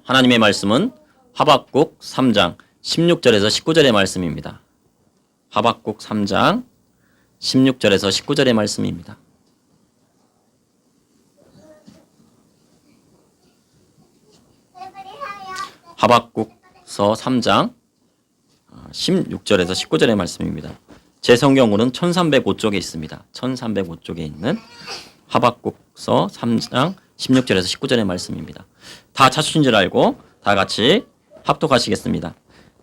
하나님의 말씀은 하박국 3장 16절에서 19절의 말씀입니다. 하박국 3장 16절에서 19절의 말씀입니다. 하박국서 3장 16절에서 19절의 말씀입니다. 제 성경으로는 1305쪽에 있습니다. 1305쪽에 있는 하박국서 3장 16절에서 19절의 말씀입니다. 다 찾으신 줄 알고 다 같이 합독하시겠습니다.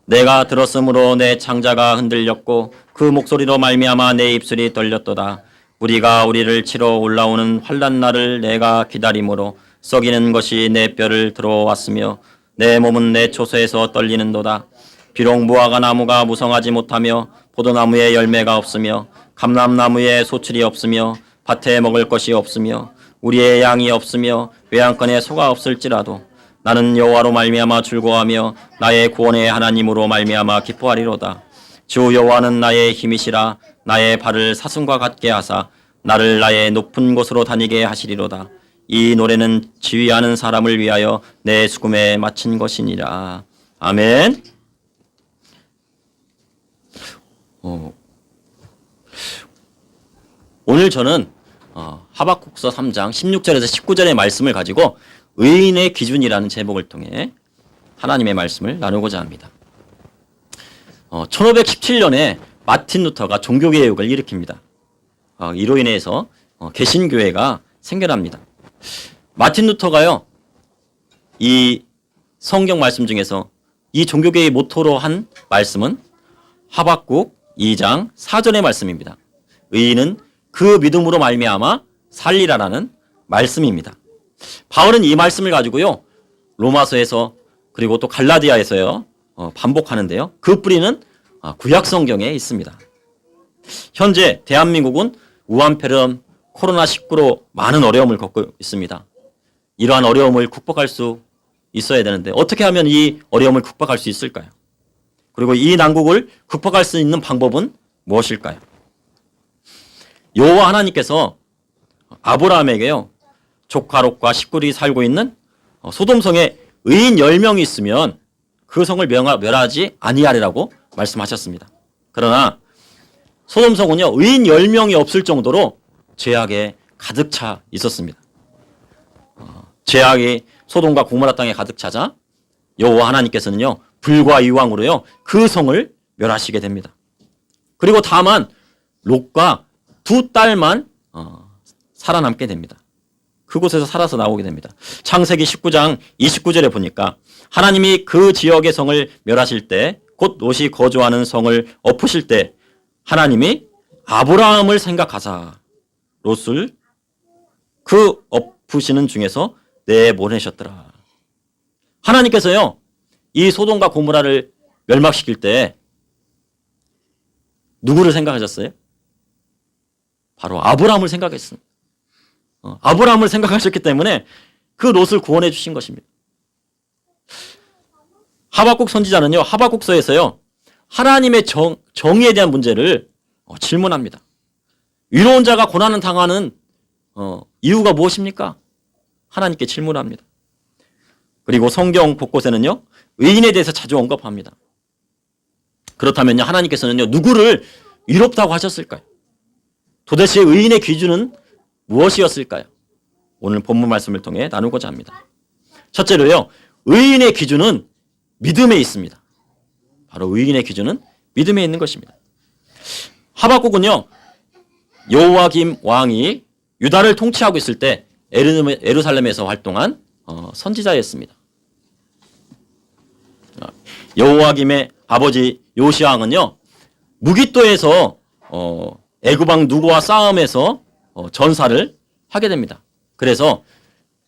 내가 들었으므로 내 창자가 흔들렸고 그 목소리로 말미암아 내 입술이 떨렸도다. 우리가 우리를 치러 올라오는 환난 날을 내가 기다림으로 썩이는 것이 내 뼈를 들어왔으며 내 몸은 내 초소에서 떨리는도다. 비록 무화과 나무가 무성하지 못하며 포도나무에 열매가 없으며 감람나무에 소출이 없으며 밭에 먹을 것이 없으며 우리의 양이 없으며 외양간에 소가 없을지라도 나는 여호와로 말미암아 즐거워하며 나의 구원의 하나님으로 말미암아 기뻐하리로다. 주 여호와는 나의 힘이시라. 나의 발을 사슴과 같게 하사 나를 나의 높은 곳으로 다니게 하시리로다. 이 노래는 지휘하는 사람을 위하여 내 수금에 마친 것이니라. 아멘. 오늘 저는 하박국서 3장 16절에서 19절의 말씀을 가지고 의인의 기준이라는 제목을 통해 하나님의 말씀을 나누고자 합니다. 1517년에 마틴 루터가 종교개혁을 일으킵니다. 이로 인해서 개신교회가 생겨납니다. 마틴 루터가요, 이 성경 말씀 중에서 이 종교개혁의 모토로 한 말씀은 하박국 2장 4절의 말씀입니다. 의인은 그 믿음으로 말미암아 살리라라는 말씀입니다. 바울은 이 말씀을 가지고요, 로마서에서 그리고 또 갈라디아에서요 반복하는데요. 그 뿌리는 구약 성경에 있습니다. 현재 대한민국은 우한폐렴, 코로나19로 많은 어려움을 겪고 있습니다. 이러한 어려움을 극복할 수 있어야 되는데 어떻게 하면 이 어려움을 극복할 수 있을까요? 그리고 이 난국을 극복할 수 있는 방법은 무엇일까요? 여호와 하나님께서 아브라함에게요, 조카 롯과 식구들이 살고 있는 소돔성에 의인 10명이 있으면 그 성을 멸하지 아니하리라고 말씀하셨습니다. 그러나 소돔성은요, 의인 10명이 없을 정도로 죄악에 가득 차 있었습니다. 죄악이 소돔과 고모라 땅에 가득 차자 여호와 하나님께서는요, 불과 이왕으로요 그 성을 멸하시게 됩니다. 그리고 다만 롯과 두 딸만 살아남게 됩니다. 그곳에서 살아서 나오게 됩니다. 창세기 19장 29절에 보니까 하나님이 그 지역의 성을 멸하실 때, 곧 롯이 거주하는 성을 엎으실 때 하나님이 아브라함을 생각하사 롯을 그 엎으시는 중에서 내보내셨더라. 하나님께서요, 이 소돔과 고모라를 멸망시킬 때 누구를 생각하셨어요? 바로 아브라함을 생각했습니다. 아브라함을 생각하셨기 때문에 그 롯을 구원해 주신 것입니다. 하박국 선지자는요, 하박국서에서요, 하나님의 정의에 대한 문제를 질문합니다. 위로운 자가 고난을 당하는 이유가 무엇입니까? 하나님께 질문합니다. 그리고 성경 곳곳에는요, 의인에 대해서 자주 언급합니다. 그렇다면요, 하나님께서는요, 누구를 위롭다고 하셨을까요? 도대체 의인의 기준은 무엇이었을까요? 오늘 본문 말씀을 통해 나누고자 합니다. 첫째로요, 의인의 기준은 믿음에 있습니다. 바로 의인의 기준은 믿음에 있는 것입니다. 하박국은요, 여호야김 왕이 유다를 통치하고 있을 때 예루살렘에서 활동한 선지자였습니다. 여호야김의 아버지 요시야 왕은요, 무기또에서 애굽 왕 누고와 싸움에서 전사를 하게 됩니다. 그래서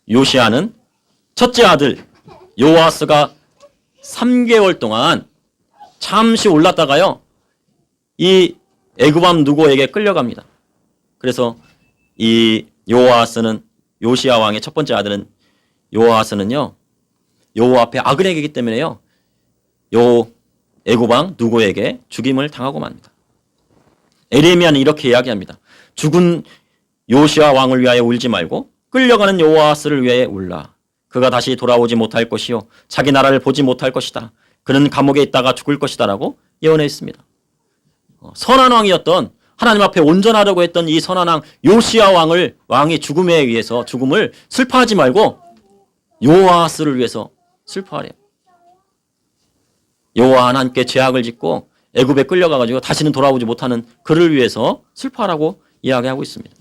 요시야는 첫째 아들 요아스가 3개월 동안 잠시 올랐다가요, 이 애굽 왕 누고에게 끌려갑니다. 그래서 이 요아스는, 요시야 왕의 첫 번째 아들은 요아스는요, 여호와 앞에 악을 행했기 때문에요, 요 애굽 왕 누고에게 죽임을 당하고 맙니다. 에레미야는 이렇게 이야기합니다. 죽은 요시야 왕을 위하여 울지 말고 끌려가는 요아스를 위하여 울라. 그가 다시 돌아오지 못할 것이요 자기 나라를 보지 못할 것이다. 그는 감옥에 있다가 죽을 것이다라고 예언했습니다. 선한 왕이었던 하나님 앞에 온전하려고 했던 이 선한 왕 요시야 왕이 죽음에 의해서 죽음을 슬퍼하지 말고 여호와스를 위해서 슬퍼하래요. 여호와 하나님께 죄악을 짓고 애굽에 끌려가가지고 다시는 돌아오지 못하는 그를 위해서 슬퍼하라고 이야기하고 있습니다.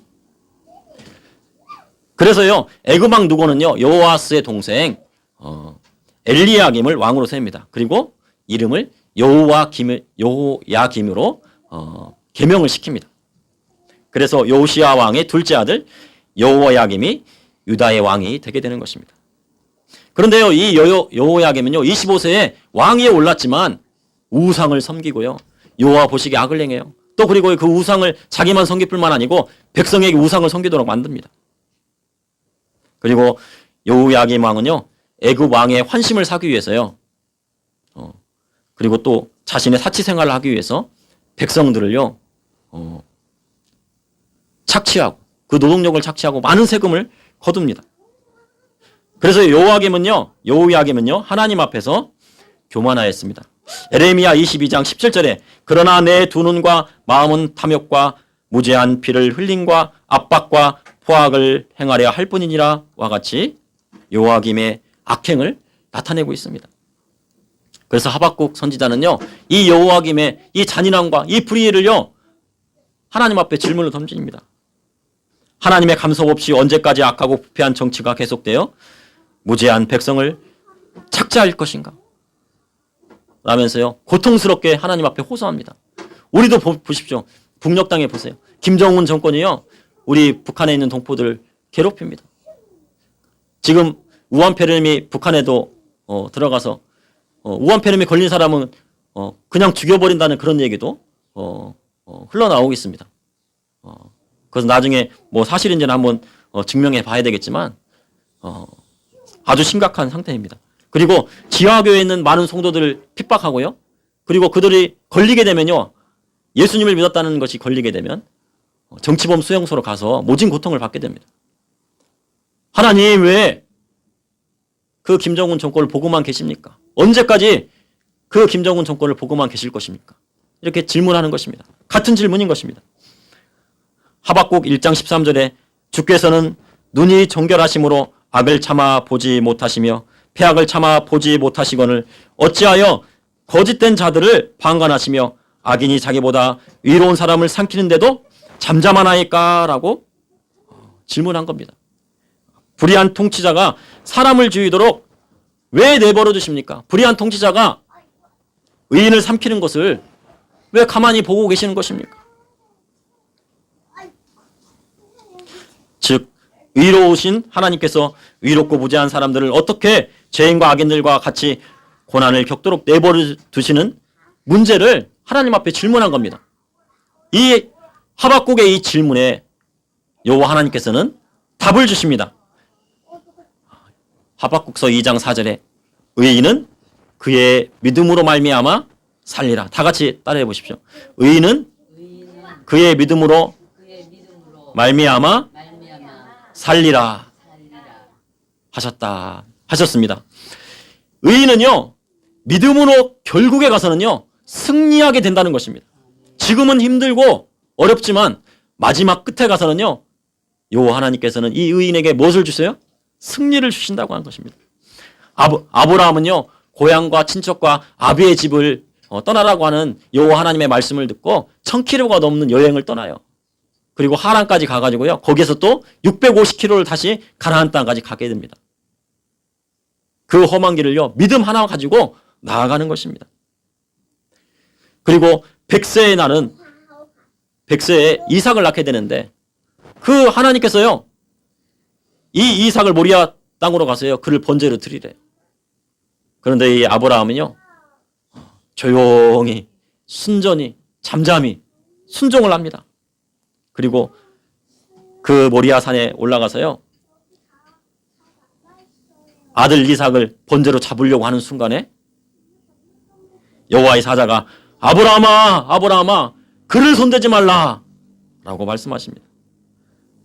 그래서요 애굽 왕 누고는요 여호와스의 동생 엘리야김을 왕으로 세웁니다. 그리고 이름을 여호야김으로 계명을 시킵니다. 그래서 요시야 왕의 둘째 아들 여호야김이 유다의 왕이 되게 되는 것입니다. 그런데요 이 여호야김은요 25세에 왕위에 올랐지만 우상을 섬기고요 여호와 보시기에 악을 행해요. 또 그리고 그 우상을 자기만 섬길 뿐만 아니고 백성에게 우상을 섬기도록 만듭니다. 그리고 여호야김 왕은요 애굽 왕의 환심을 사기 위해서요 그리고 또 자신의 사치 생활을 하기 위해서 백성들을요 착취하고 그 노동력을 착취하고 많은 세금을 거둡니다. 그래서 여호야김은요 하나님 앞에서 교만하였습니다. 에레미야 22장 17절에 그러나 내 두 눈과 마음은 탐욕과 무죄한 피를 흘림과 압박과 포악을 행하려 할 뿐이니라 와 같이 여호야김의 악행을 나타내고 있습니다. 그래서 하박국 선지자는요 이 여호야김의 이 잔인함과 이 불의를요 하나님 앞에 질문을 던집니다. 하나님의 감속 없이 언제까지 악하고 부패한 정치가 계속되어 무죄한 백성을 착취할 것인가 라면서요 고통스럽게 하나님 앞에 호소합니다. 우리도 보십시오. 북녘 땅에 보세요. 김정은 정권이요 우리 북한에 있는 동포들을 괴롭힙니다. 지금 우한폐렴이 북한에도 들어가서 우한폐렴이 걸린 사람은 그냥 죽여버린다는 그런 얘기도 흘러나오고 있습니다. 그래서 나중에 뭐 사실인지는 한번 증명해 봐야 되겠지만 아주 심각한 상태입니다. 그리고 지하교회에 있는 많은 성도들을 핍박하고요. 그리고 그들이 걸리게 되면요. 예수님을 믿었다는 것이 걸리게 되면 정치범 수용소로 가서 모진 고통을 받게 됩니다. 하나님 왜 그 김정은 정권을 보고만 계십니까? 언제까지 그 김정은 정권을 보고만 계실 것입니까? 이렇게 질문하는 것입니다. 같은 질문인 것입니다. 하박국 1장 13절에 주께서는 눈이 정결하심으로 악을 참아 보지 못하시며 패악을 참아 보지 못하시거늘 어찌하여 거짓된 자들을 방관하시며 악인이 자기보다 의로운 사람을 삼키는데도 잠잠하나이까? 라고 질문한 겁니다. 불의한 통치자가 사람을 죽이도록 왜 내버려 두십니까? 불의한 통치자가 의인을 삼키는 것을 왜 가만히 보고 계시는 것입니까? 즉 의로우신 하나님께서 의롭고 무죄한 사람들을 어떻게 죄인과 악인들과 같이 고난을 겪도록 내버려 두시는 문제를 하나님 앞에 질문한 겁니다. 이 하박국의 이 질문에 여호와 하나님께서는 답을 주십니다. 하박국서 2장 4절에 의인은 그의 믿음으로 말미암아 살리라. 다 같이 따라해 보십시오. 의인은 그의 믿음으로 말미암아 살리라 하셨습니다. 의인은요 믿음으로 결국에 가서는요 승리하게 된다는 것입니다. 지금은 힘들고 어렵지만 마지막 끝에 가서는요 여호와 하나님께서는 이 의인에게 무엇을 주세요? 승리를 주신다고 하는 것입니다. 아브라함은요 고향과 친척과 아비의 집을 떠나라고 하는 여호와 하나님의 말씀을 듣고 1000km가 넘는 여행을 떠나요. 그리고 하란까지 가가지고요 거기에서 또 650km를 다시 가나안 땅까지 가게 됩니다. 그 험한 길을요 믿음 하나 가지고 나아가는 것입니다. 그리고 100세의 날은 100세에 이삭을 낳게 되는데 그 하나님께서요 이 이삭을 모리아 땅으로 가서요 그를 번제로 드리래요. 그런데 이 아브라함은요 조용히 순전히 잠잠히 순종을 합니다. 그리고 그 모리아 산에 올라가서요 아들 이삭을 번제로 잡으려고 하는 순간에 여호와의 사자가 아브라함아 그를 손대지 말라 라고 말씀하십니다.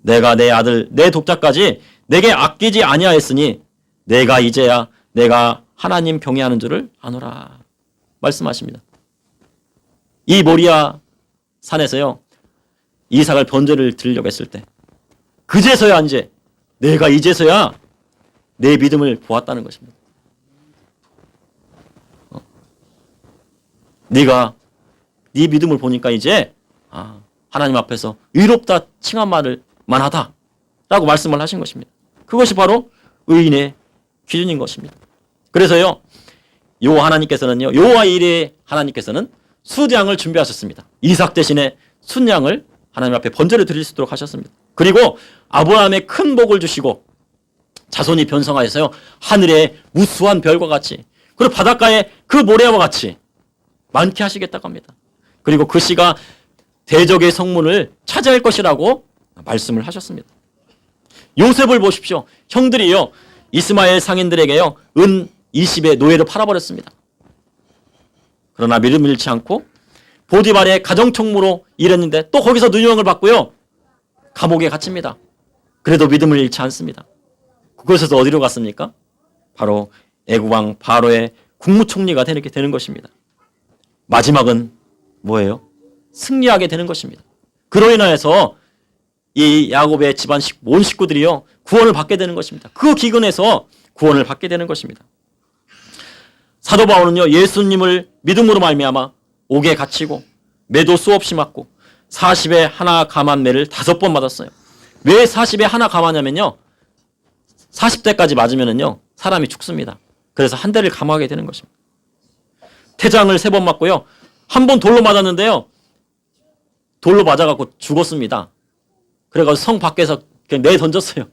내가 내 아들 내 독자까지 내게 아끼지 아니하였으니 내가 이제야 내가 하나님 경외하는 줄을 아노라 말씀하십니다. 이 모리아 산에서요 이삭을 번제를 드리려고 했을 때 그제서야 이제 내가 이제서야 내 믿음을 보았다는 것입니다. 네가 네 믿음을 보니까 이제 하나님 앞에서 의롭다 칭한 말을 만하다 라고 말씀을 하신 것입니다. 그것이 바로 의인의 기준인 것입니다. 그래서요 여호와 하나님께서는요 여호와 이레 하나님께서는 순양을 준비하셨습니다. 이삭 대신에 순양을 하나님 앞에 번제를 드릴 수 있도록 하셨습니다. 그리고 아브라함의 큰 복을 주시고 자손이 변성하여서요 하늘의 무수한 별과 같이 그리고 바닷가의 그 모래와 같이 많게 하시겠다고 합니다. 그리고 그 씨가 대적의 성문을 차지할 것이라고 말씀을 하셨습니다. 요셉을 보십시오. 형들이요 이스마엘 상인들에게요 은 20의 노예를 팔아버렸습니다. 그러나 믿음을 잃지 않고 보디발의 가정총무로 일했는데 또 거기서 누명을 받고요 감옥에 갇힙니다. 그래도 믿음을 잃지 않습니다. 그곳에서 어디로 갔습니까? 바로 애국왕 바로의 국무총리가 되는 것입니다. 마지막은 뭐예요? 승리하게 되는 것입니다. 그로 인하여서 이 야곱의 집안 온 식구들이요 구원을 받게 되는 것입니다. 그 기근에서 구원을 받게 되는 것입니다. 사도 바울은요 예수님을 믿음으로 말미암아 옥에 갇히고 매도 수없이 맞고 40에 하나 감한 매를 5번 맞았어요. 왜 40에 하나 감하냐면요 40대까지 맞으면은요 사람이 죽습니다. 그래서 한 대를 감하게 되는 것입니다. 태장을 3번 맞고요 한 번 돌로 맞았는데요 돌로 맞아갖고 죽었습니다. 그래가지고 성 밖에서 그냥 내던졌어요.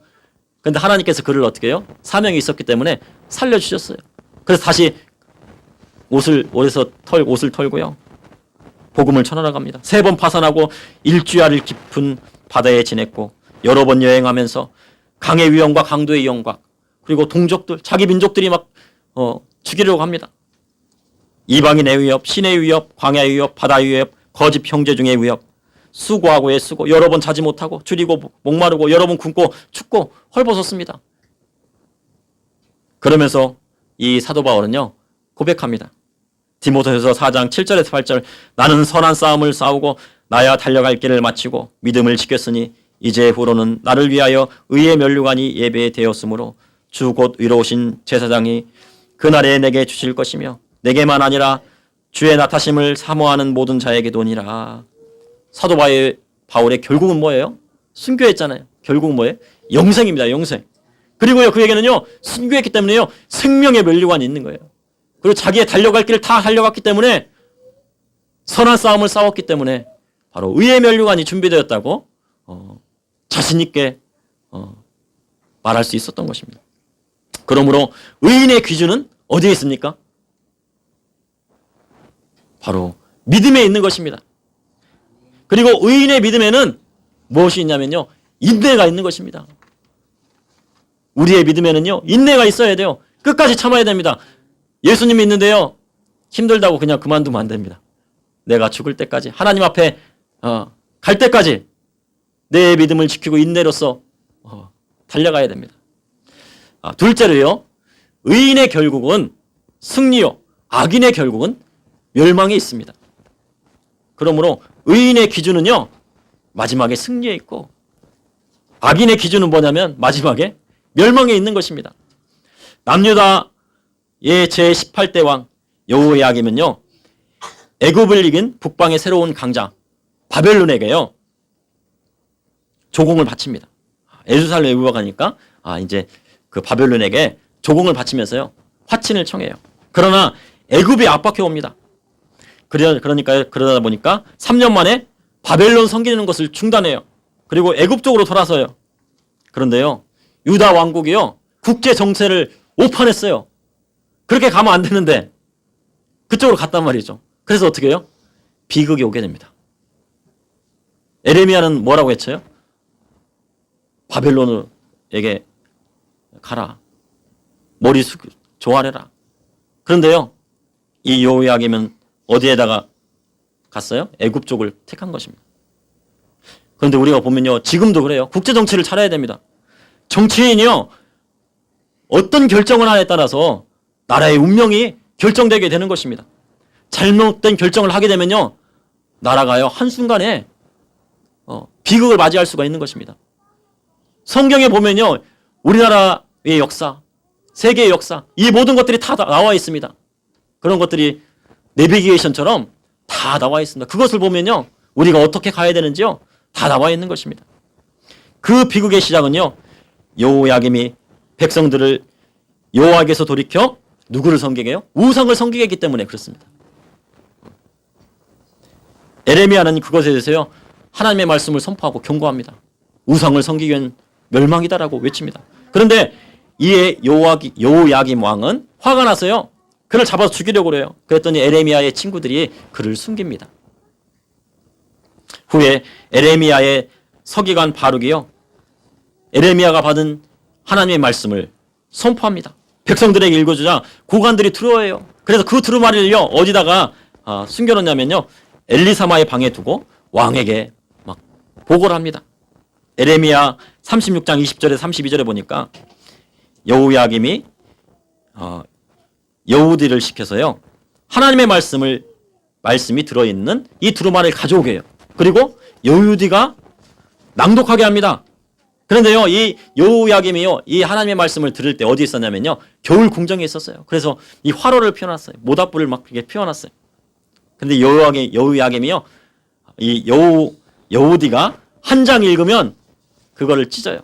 근데 하나님께서 그를 어떻게 해요? 사명이 있었기 때문에 살려주셨어요. 그래서 다시 옷을 털고요 복음을 전하러갑니다. 3번 파산하고 일주야를 깊은 바다에 지냈고 여러 번 여행하면서 강의 위험과 강도의 위험과 그리고 동족들 자기 민족들이 막 죽이려고 합니다. 이방인의 위협, 신의 위협, 광야의 위협, 바다의 위협, 거짓 형제 중의 위협, 수고하고 애쓰고 여러 번 자지 못하고 줄이고 목마르고 여러 번 굶고 춥고 헐벗었습니다. 그러면서 이 사도 바울은요 고백합니다. 디모데후서 4장 7절에서 8절 나는 선한 싸움을 싸우고 나야 달려갈 길을 마치고 믿음을 지켰으니 이제 후로는 나를 위하여 의의 면류관이 예배되었으므로 주 곧 의로우신 제사장이 그날에 내게 주실 것이며 내게만 아니라 주의 나타심을 사모하는 모든 자에게도니라. 사도 바울의 결국은 뭐예요? 순교했잖아요. 결국은 뭐예요? 영생입니다. 영생. 그리고요 그에게는요 순교했기 때문에요 생명의 면류관이 있는 거예요. 그리고 자기의 달려갈 길을 다 달려갔기 때문에 선한 싸움을 싸웠기 때문에 바로 의의 면류관이 준비되었다고 자신 있게 말할 수 있었던 것입니다. 그러므로 의인의 기준은 어디에 있습니까? 바로 믿음에 있는 것입니다. 그리고 의인의 믿음에는 무엇이 있냐면요 인내가 있는 것입니다. 우리의 믿음에는요 인내가 있어야 돼요. 끝까지 참아야 됩니다. 예수님이 있는데요 힘들다고 그냥 그만두면 안 됩니다. 내가 죽을 때까지 하나님 앞에 갈 때까지 내 믿음을 지키고 인내로서 달려가야 됩니다. 둘째로요 의인의 결국은 승리요 악인의 결국은 멸망에 있습니다. 그러므로 의인의 기준은요 마지막에 승리에 있고 악인의 기준은 뭐냐면 마지막에 멸망에 있는 것입니다. 남유다의 제18대 왕 여호야김은요 애굽을 이긴 북방의 새로운 강자 바벨론에게요 조공을 바칩니다. 예루살렘에 가니까 이제 그 바벨론에게 조공을 바치면서요 화친을 청해요. 그러나 애굽이 압박해 옵니다. 그러다 보니까 3년 만에 바벨론 섬기는 것을 중단해요. 그리고 애굽 쪽으로 돌아서요. 그런데요 유다 왕국이요 국제 정세를 오판했어요. 그렇게 가면 안 되는데 그쪽으로 갔단 말이죠. 그래서 어떻게 해요? 비극이 오게 됩니다. 에레미야는 뭐라고 외쳐요? 바벨론에게 가라. 머리 조아래라. 그런데요 이 여호야김은 어디에다가 갔어요? 애굽 쪽을 택한 것입니다. 그런데 우리가 보면요 지금도 그래요. 국제 정치를 잘해야 됩니다. 정치인이요 어떤 결정을 하냐에 따라서 나라의 운명이 결정되게 되는 것입니다. 잘못된 결정을 하게 되면요, 나라가요 한순간에 비극을 맞이할 수가 있는 것입니다. 성경에 보면요, 우리나라의 역사, 세계의 역사, 이 모든 것들이 다 나와 있습니다. 그런 것들이 내비게이션처럼 다 나와 있습니다. 그것을 보면요, 우리가 어떻게 가야 되는지요, 다 나와 있는 것입니다. 그 비극의 시작은요, 여호야김이 백성들을 여호와에게서 돌이켜 누구를 섬기게 해요? 우상을 섬기게 했기 때문에 그렇습니다. 에레미야는 그것에 대해서요, 하나님의 말씀을 선포하고 경고합니다. 우상을 섬기기엔 멸망이다라고 외칩니다. 그런데 이에 여호야김 왕은 화가 나서요, 그를 잡아서 죽이려고 그래요. 그랬더니 에레미야의 친구들이 그를 숨깁니다. 후에 에레미야의 서기관 바룩이요, 에레미야가 받은 하나님의 말씀을 선포합니다. 백성들에게 읽어주자 고관들이 두려워해요. 그래서 그 두루마리를요, 어디다가 숨겨놓냐면요, 엘리사마의 방에 두고 왕에게 막 보고를 합니다. 에레미야 36장 20절에 32절에 보니까 여호야김이 여우디를 시켜서요, 하나님의 말씀이 들어있는 이 두루마리를 가져오게 해요. 그리고 여우디가 낭독하게 합니다. 그런데요, 이 여호야김이요, 이 하나님의 말씀을 들을 때 어디 있었냐면요, 겨울 궁정에 있었어요. 그래서 이 화로를 피워놨어요. 모닥불을 막 이렇게 피워놨어요. 근데 여호야김이요, 이 여우디가 한 장 읽으면 그거를 찢어요.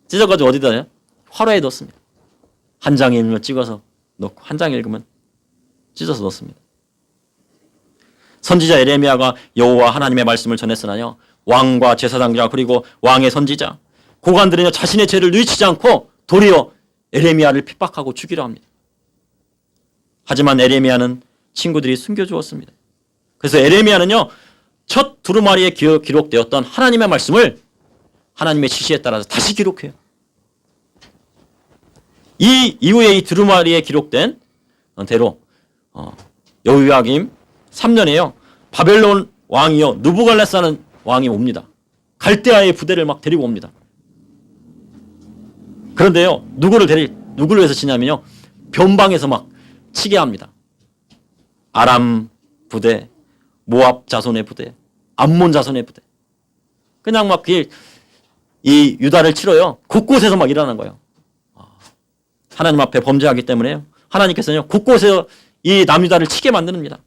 찢어가지고 어디다 요? 화로에 넣습니다. 한 장 읽으면 찍어서 넣고, 한 장 읽으면 찢어서 넣습니다. 선지자 에레미야가 여호와 하나님의 말씀을 전했으나요, 왕과 제사장자 그리고 왕의 선지자 고관들은요, 자신의 죄를 뉘치지 않고 도리어 에레미야를 핍박하고 죽이려 합니다. 하지만 에레미야는 친구들이 숨겨주었습니다. 그래서 에레미야는요, 첫 두루마리에 기록되었던 하나님의 말씀을 하나님의 지시에 따라서 다시 기록해요. 이 이후에 이 두루마리에 기록된 대로 여호야김 3년에요, 바벨론 왕이요, 느부갈네살 왕이 옵니다. 갈대아의 부대를 막 데리고 옵니다. 그런데요, 누구를 위해서 치냐면요, 변방에서 막 치게 합니다. 아람 부대, 모압 자손의 부대, 암몬 자손의 부대, 그냥 막 이 유다를 치러요. 곳곳에서 막 일어나는 거예요. 하나님 앞에 범죄하기 때문에요, 하나님께서는요, 곳곳에서 이 남유다를 치게 만듭니다.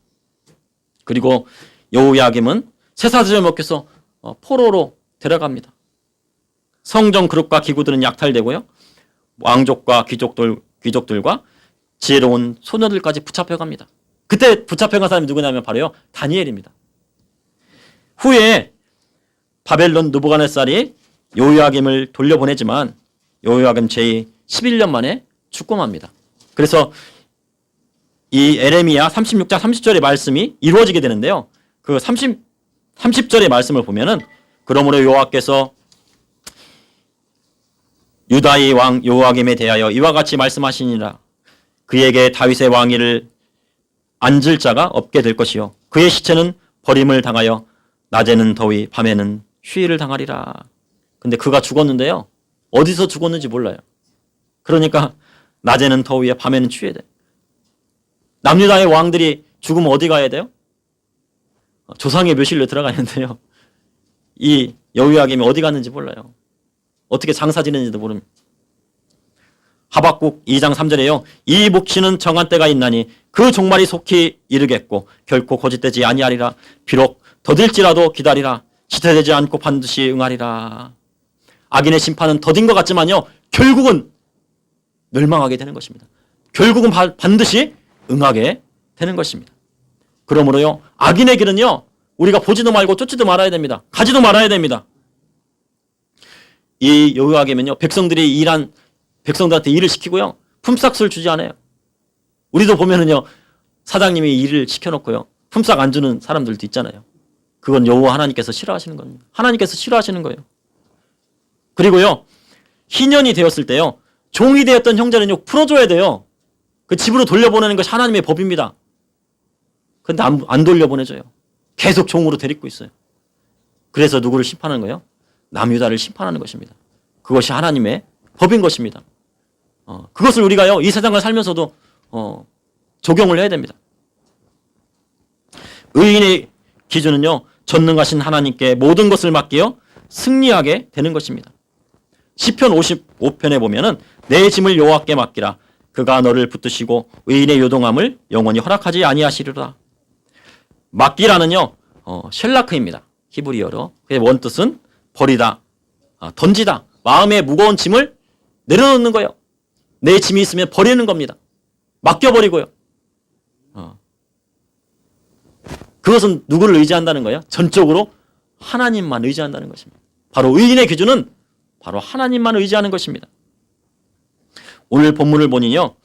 그리고 여호야김은 쇠사슬을 먹혀서 포로로 데려갑니다. 성전 그릇과 기구들은 약탈되고요, 왕족과 귀족들과 지혜로운 소녀들까지 붙잡혀갑니다. 그때 붙잡혀간 사람이 누구냐면 바로요, 다니엘입니다. 후에 바벨론 느부갓네살이 여호야김을 돌려보내지만 여호야김 제위 11년 만에 죽고 맙니다. 그래서 이 에레미야 36장 30절의 말씀이 이루어지게 되는데요, 그 30절의 말씀을 보면은, 그러므로 여호와께서 유다의 왕 여호야김에 대하여 이와 같이 말씀하시니라. 그에게 다윗의 왕위를 앉을 자가 없게 될 것이요, 그의 시체는 버림을 당하여 낮에는 더위 밤에는 휴일을 당하리라. 근데 그가 죽었는데요, 어디서 죽었는지 몰라요. 그러니까 낮에는 더위에 밤에는 추위에 돼. 남유다의 왕들이 죽으면 어디 가야 돼요? 조상의 묘실로 들어가는데요, 이 여호야김이 어디 갔는지 몰라요. 어떻게 장사 지내는지도 모릅니다. 하박국 2장 3절에요, 이 묵시는 정한 때가 있나니 그 종말이 속히 이르겠고 결코 거짓되지 아니하리라. 비록 더딜지라도 기다리라. 지체되지 않고 반드시 응하리라. 악인의 심판은 더딘 것 같지만요, 결국은 멸망하게 되는 것입니다. 결국은 반드시 응하게 되는 것입니다. 그러므로요, 악인의 길은요, 우리가 보지도 말고 쫓지도 말아야 됩니다. 가지도 말아야 됩니다. 이 여호야김은요, 백성들한테 일을 시키고요, 품삯을 주지 않아요. 우리도 보면은요, 사장님이 일을 시켜놓고요, 품삯 안 주는 사람들도 있잖아요. 그건 여호와 하나님께서 싫어하시는 겁니다. 하나님께서 싫어하시는 거예요. 그리고요, 희년이 되었을 때요, 종이 되었던 형제는요, 풀어줘야 돼요. 그 집으로 돌려보내는 것이 하나님의 법입니다. 근데 안 돌려보내줘요. 계속 종으로 데리고 있어요. 그래서 누구를 심판하는 거예요? 남유다를 심판하는 것입니다. 그것이 하나님의 법인 것입니다. 그것을 우리가요, 이 세상을 살면서도 적용을 해야 됩니다. 의인의 기준은요, 전능하신 하나님께 모든 것을 맡겨 승리하게 되는 것입니다. 시편 55편에 보면은 내 짐을 여호와께 맡기라. 그가 너를 붙드시고 의인의 요동함을 영원히 허락하지 아니하시리로다. 맡기라는요, 셸라크입니다. 히브리어로. 그의 원뜻은 버리다, 던지다. 마음의 무거운 짐을 내려놓는 거예요. 내 짐이 있으면 버리는 겁니다. 맡겨버리고요. 그것은 누구를 의지한다는 거예요? 전적으로 하나님만 의지한다는 것입니다. 바로 의인의 기준은 바로 하나님만 의지하는 것입니다. 오늘 본문을 보니요,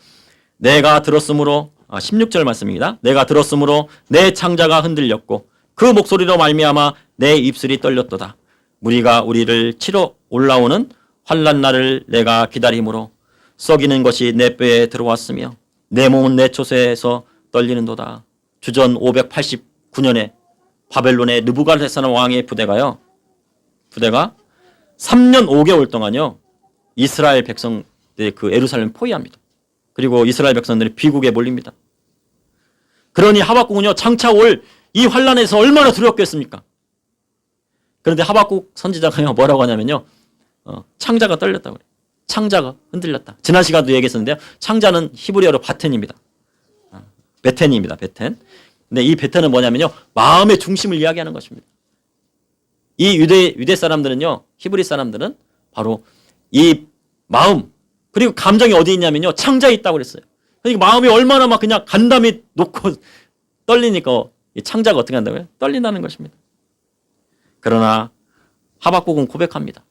내가 들었으므로 16절 말씀입니다. 내가 들었으므로 내 창자가 흔들렸고 그 목소리로 말미암아 내 입술이 떨렸도다. 무리가 우리를 치러 올라오는 환난 날을 내가 기다림으로 썩이는 것이 내 뼈에 들어왔으며 내 몸은 내 초세에서 떨리는도다. 주전 589년에 바벨론의 느부갓네살 왕의 부대가 3년 5개월 동안요, 이스라엘 백성들 그 예루살렘 포위합니다. 그리고 이스라엘 백성들이 비국에 몰립니다. 그러니 하박국은요, 장차 올 이 환란에서 얼마나 두렵겠습니까? 그런데 하박국 선지자가 뭐라고 하냐면요, 창자가 떨렸다고 그래요. 창자가 흔들렸다. 지난 시간도 얘기했었는데요, 창자는 히브리어로 바텐입니다. 베텐입니다. 베텐. 근데 이 베텐은 뭐냐면요, 마음의 중심을 이야기하는 것입니다. 이 유대 사람들은요, 히브리 사람들은 바로 이 마음, 그리고 감정이 어디 있냐면요, 창자에 있다고 그랬어요. 그러니까 마음이 얼마나 막 그냥 간담이 놓고 떨리니까 이 창자가 어떻게 한다고요? 떨린다는 것입니다. 그러나 하박국은 고백합니다.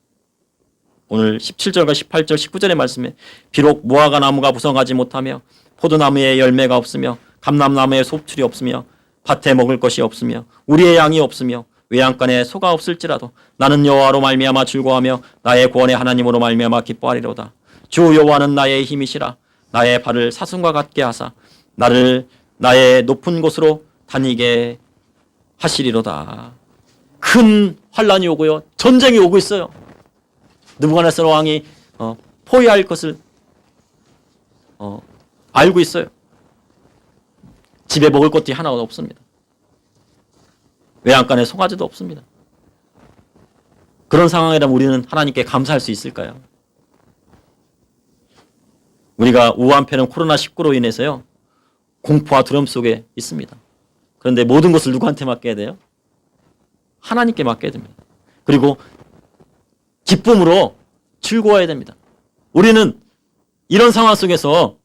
오늘 17절과 18절, 19절의 말씀에 비록 무화과 나무가 부성하지 못하며 포도나무에 열매가 없으며 감람나무에 소출이 없으며 밭에 먹을 것이 없으며 우리의 양이 없으며 외양간에 소가 없을지라도 나는 여호와로 말미암아 즐거워하며 나의 구원의 하나님으로 말미암아 기뻐하리로다. 주 여호와는 나의 힘이시라. 나의 발을 사슴과 같게 하사 나를 나의 높은 곳으로 다니게 하시리로다. 큰 환란이 오고요, 전쟁이 오고 있어요. 느부갓네살 왕이 포위할 것을 알고 있어요. 집에 먹을 것이 하나도 없습니다. 외양간에 송아지도 없습니다. 그런 상황이라면 우리는 하나님께 감사할 수 있을까요? 우리가 우한폐렴 코로나19로 인해서요, 공포와 두려움 속에 있습니다. 그런데 모든 것을 누구한테 맡겨야 돼요? 하나님께 맡겨야 됩니다. 그리고 기쁨으로 즐거워야 됩니다. 우리는 이런 상황 속에서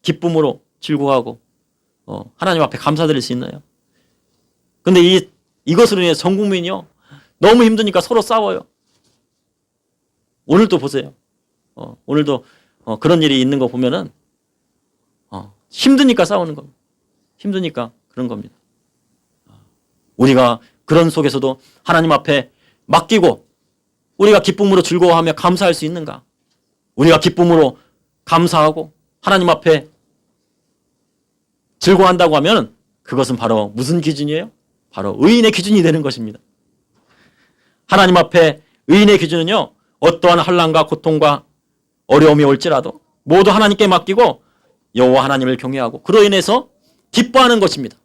기쁨으로 즐거워하고 하나님 앞에 감사드릴 수 있나요? 근데 이것으로 인해 전 국민이요, 너무 힘드니까 서로 싸워요. 오늘도 보세요. 오늘도 그런 일이 있는 거 보면은 힘드니까 싸우는 겁니다. 힘드니까 그런 겁니다. 우리가 그런 속에서도 하나님 앞에 맡기고 우리가 기쁨으로 즐거워하며 감사할 수 있는가? 우리가 기쁨으로 감사하고 하나님 앞에 즐거워한다고 하면 그것은 바로 무슨 기준이에요? 바로 의인의 기준이 되는 것입니다. 하나님 앞에 의인의 기준은요, 어떠한 환난과 고통과 어려움이 올지라도 모두 하나님께 맡기고 여호와 하나님을 경외하고 그로 인해서 기뻐하는 것입니다.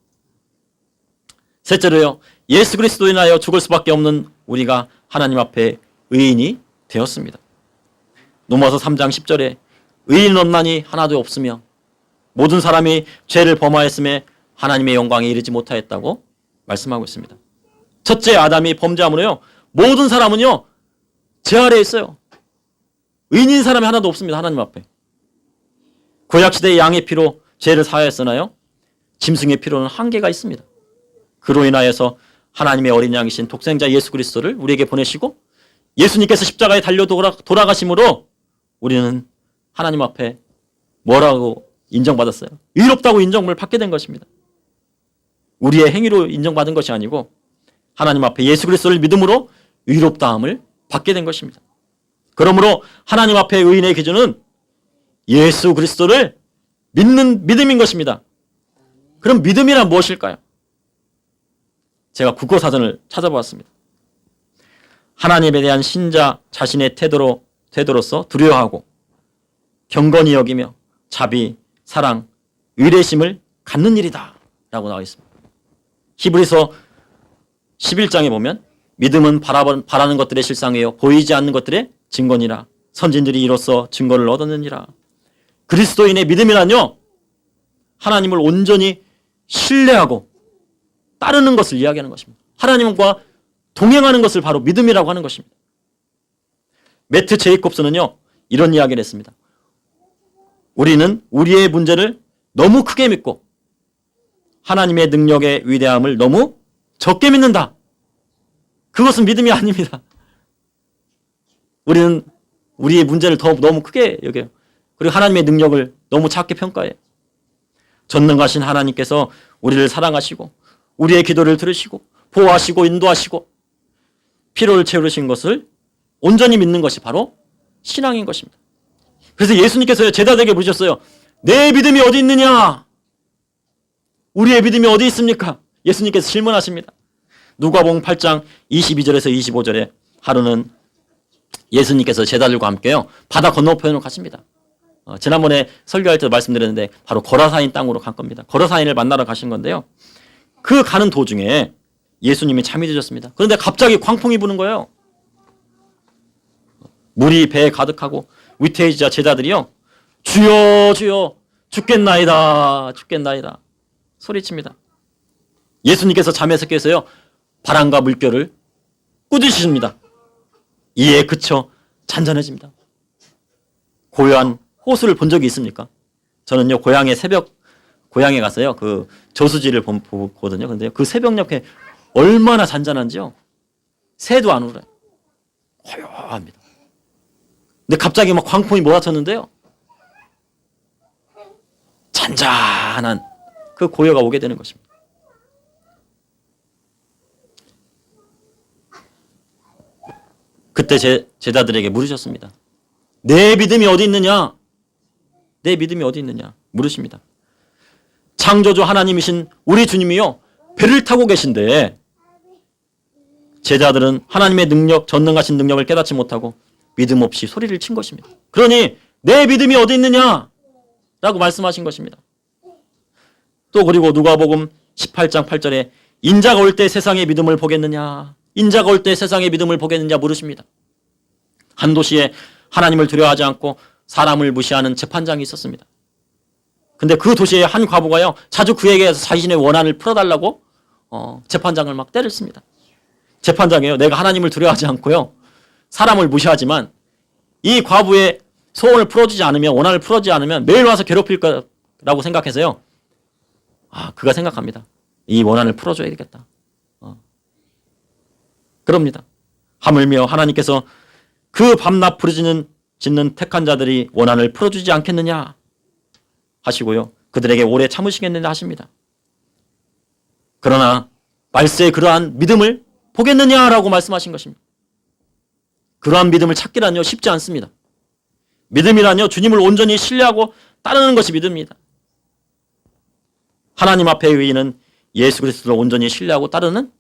셋째로요, 예수 그리스도로 인하여 죽을 수밖에 없는 우리가 하나님 앞에 의인이 되었습니다. 로마서 3장 10절에 의인은 없나니 하나도 없으며 모든 사람이 죄를 범하였음에 하나님의 영광에 이르지 못하였다고 말씀하고 있습니다. 첫째 아담이 범죄함으로요, 모든 사람은요, 죄 아래에 있어요. 의인인 사람이 하나도 없습니다. 하나님 앞에. 구약시대의 양의 피로 죄를 사하였으나요, 짐승의 피로는 한계가 있습니다. 그로 인하여서 하나님의 어린 양이신 독생자 예수 그리스도를 우리에게 보내시고 예수님께서 십자가에 달려 돌아가심으로 우리는 하나님 앞에 뭐라고 인정받았어요? 의롭다고 인정을 받게 된 것입니다. 우리의 행위로 인정받은 것이 아니고 하나님 앞에 예수 그리스도를 믿음으로 의롭다함을 받게 된 것입니다. 그러므로 하나님 앞에 의인의 기준은 예수 그리스도를 믿는 믿음인 것입니다. 그럼 믿음이란 무엇일까요? 제가 국어사전을 찾아보았습니다. 하나님에 대한 신자 자신의 태도로서 두려워하고 경건히 여기며 자비, 사랑, 의뢰심을 갖는 일이다 라고 나와 있습니다. 히브리서 11장에 보면 믿음은 바라는 것들의 실상이요 보이지 않는 것들의 증거니라. 선진들이 이로써 증거를 얻었느니라. 그리스도인의 믿음이란요, 하나님을 온전히 신뢰하고 따르는 것을 이야기하는 것입니다. 하나님과 동행하는 것을 바로 믿음이라고 하는 것입니다. 매트 제이콥스는요, 이런 이야기를 했습니다. 우리는 우리의 문제를 너무 크게 믿고 하나님의 능력의 위대함을 너무 적게 믿는다. 그것은 믿음이 아닙니다. 우리는 우리의 문제를 너무 크게 여겨요. 그리고 하나님의 능력을 너무 작게 평가해요. 전능하신 하나님께서 우리를 사랑하시고 우리의 기도를 들으시고 보호하시고 인도하시고 필요를 채우신 것을 온전히 믿는 것이 바로 신앙인 것입니다. 그래서 예수님께서 제자들에게 물으셨어요. 내 믿음이 어디 있느냐? 우리의 믿음이 어디 있습니까? 예수님께서 질문하십니다. 누가복음 8장 22절에서 25절에 하루는 예수님께서 제자들과 함께요, 바다 건너편으로 가십니다. 지난번에 설교할 때도 말씀드렸는데 바로 거라사인 땅으로 간 겁니다. 거라사인을 만나러 가신 건데요, 그 가는 도중에 예수님이 잠이 드셨습니다. 그런데 갑자기 광풍이 부는 거예요. 물이 배에 가득하고 위태해지자 제자들이요, 주여 주여 죽겠나이다 죽겠나이다 소리칩니다. 예수님께서 잠에서 깨서요, 바람과 물결을 꾸짖으십니다. 이에 그쳐 잔잔해집니다. 고요한 호수를 본 적이 있습니까? 저는요, 고향에 가서요, 그 저수지를 보거든요. 근데 그 새벽녘에 얼마나 잔잔한지요, 새도 안 울어요. 고요합니다. 근데 갑자기 막 광풍이 몰아쳤는데요, 잔잔한 그 고요가 오게 되는 것입니다. 그때 제자들에게 물으셨습니다. 내 믿음이 어디 있느냐? 내 믿음이 어디 있느냐? 물으십니다. 창조주 하나님이신 우리 주님이요, 배를 타고 계신데 제자들은 하나님의 능력, 전능하신 능력을 깨닫지 못하고 믿음 없이 소리를 친 것입니다. 그러니 내 믿음이 어디 있느냐? 라고 말씀하신 것입니다. 또 그리고 누가복음 18장 8절에 인자가 올 때 세상의 믿음을 보겠느냐? 인자가 올 때 세상의 믿음을 보겠느냐 물으십니다. 한 도시에 하나님을 두려워하지 않고 사람을 무시하는 재판장이 있었습니다. 근데 그 도시의 한 과부가요, 자주 그에게 자신의 원한을 풀어달라고 재판장을 막 때렸습니다. 재판장이요, 내가 하나님을 두려워하지 않고요, 사람을 무시하지만 이 과부의 소원을 풀어주지 않으면, 원한을 풀어주지 않으면 매일 와서 괴롭힐 거라고 생각해서요, 그가 생각합니다. 이 원한을 풀어줘야 되겠다. 그럽니다. 하물며 하나님께서 그 밤낮 부르짖는 택한 자들이 원한을 풀어주지 않겠느냐 하시고요, 그들에게 오래 참으시겠느냐 하십니다. 그러나 말세에 그러한 믿음을 보겠느냐라고 말씀하신 것입니다. 그러한 믿음을 찾기란요, 쉽지 않습니다. 믿음이란요, 주님을 온전히 신뢰하고 따르는 것이 믿음입니다. 하나님 앞에 의인은 예수 그리스도를 온전히 신뢰하고 따르는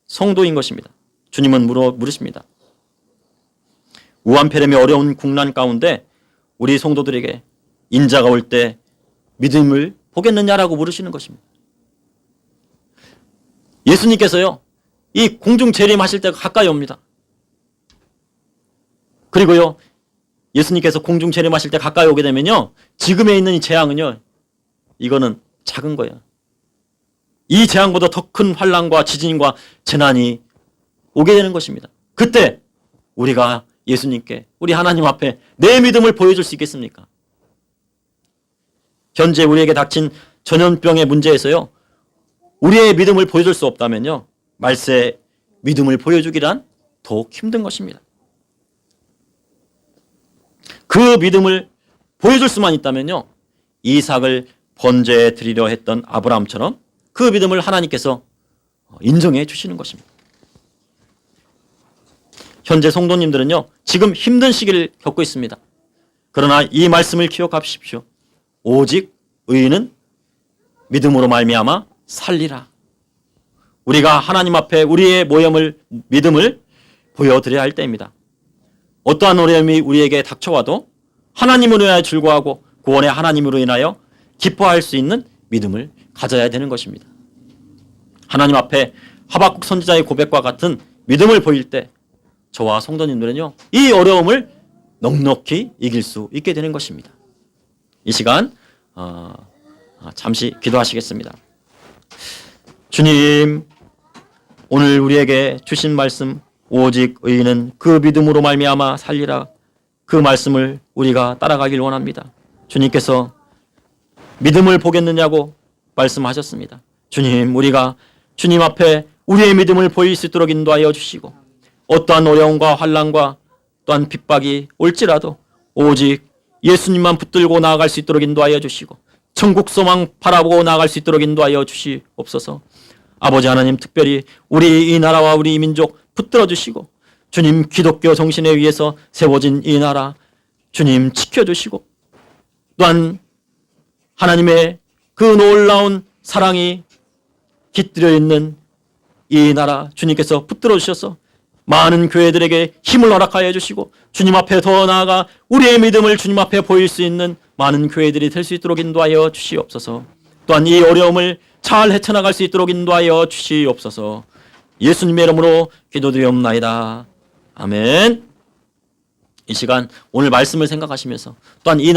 성도인 것입니다. 주님은 물으십니다. 우한폐렴의 어려운 국난 가운데 우리 성도들에게 인자가 올 때 믿음을 보겠느냐라고 물으시는 것입니다. 예수님께서요, 이 공중 재림하실 때가 가까이 옵니다. 그리고요, 예수님께서 공중 재림하실 때 가까이 오게 되면요, 지금에 있는 이 재앙은요, 이거는 작은 거예요. 이 재앙보다 더 큰 환난과 지진과 재난이 오게 되는 것입니다. 그때 우리가 예수님께, 우리 하나님 앞에 내 믿음을 보여줄 수 있겠습니까? 현재 우리에게 닥친 전염병의 문제에서요, 우리의 믿음을 보여줄 수 없다면요, 말세 믿음을 보여주기란 더욱 힘든 것입니다. 그 믿음을 보여줄 수만 있다면요, 이삭을 번제에 드리려 했던 아브라함처럼 그 믿음을 하나님께서 인정해 주시는 것입니다. 현재 성도님들은요, 지금 힘든 시기를 겪고 있습니다. 그러나 이 말씀을 기억하십시오. 오직 의인은 믿음으로 말미암아 살리라. 우리가 하나님 앞에 우리의 믿음을 보여드려야 할 때입니다. 어떠한 어려움이 우리에게 닥쳐와도 하나님으로 인하여 즐거워하고 구원의 하나님으로 인하여 기뻐할 수 있는 믿음을 가져야 되는 것입니다. 하나님 앞에 하박국 선지자의 고백과 같은 믿음을 보일 때 저와 성도님들은요, 이 어려움을 넉넉히 이길 수 있게 되는 것입니다. 이 시간 잠시 기도하시겠습니다. 주님, 오늘 우리에게 주신 말씀 오직 의인은 그 믿음으로 말미암아 살리라, 그 말씀을 우리가 따라가길 원합니다. 주님께서 믿음을 보겠느냐고 말씀하셨습니다. 주님, 우리가 주님 앞에 우리의 믿음을 보일 수 있도록 인도하여 주시고, 어떠한 어려움과 환난과 또한 핍박이 올지라도 오직 예수님만 붙들고 나아갈 수 있도록 인도하여 주시고, 천국 소망 바라보고 나아갈 수 있도록 인도하여 주시옵소서. 아버지 하나님, 특별히 우리 이 나라와 우리 이 민족 붙들어 주시고, 주님 기독교 정신에 의해서 세워진 이 나라 주님 지켜주시고, 또한 하나님의 그 놀라운 사랑이 깃들여 있는 이 나라 주님께서 붙들어 주셔서 많은 교회들에게 힘을 허락하여 주시고, 주님 앞에 더 나아가 우리의 믿음을 주님 앞에 보일 수 있는 많은 교회들이 될 수 있도록 인도하여 주시옵소서. 또한 이 어려움을 잘 헤쳐나갈 수 있도록 인도하여 주시옵소서. 예수님의 이름으로 기도드리옵나이다. 아멘. 이 시간 오늘 말씀을 생각하시면서 또한 이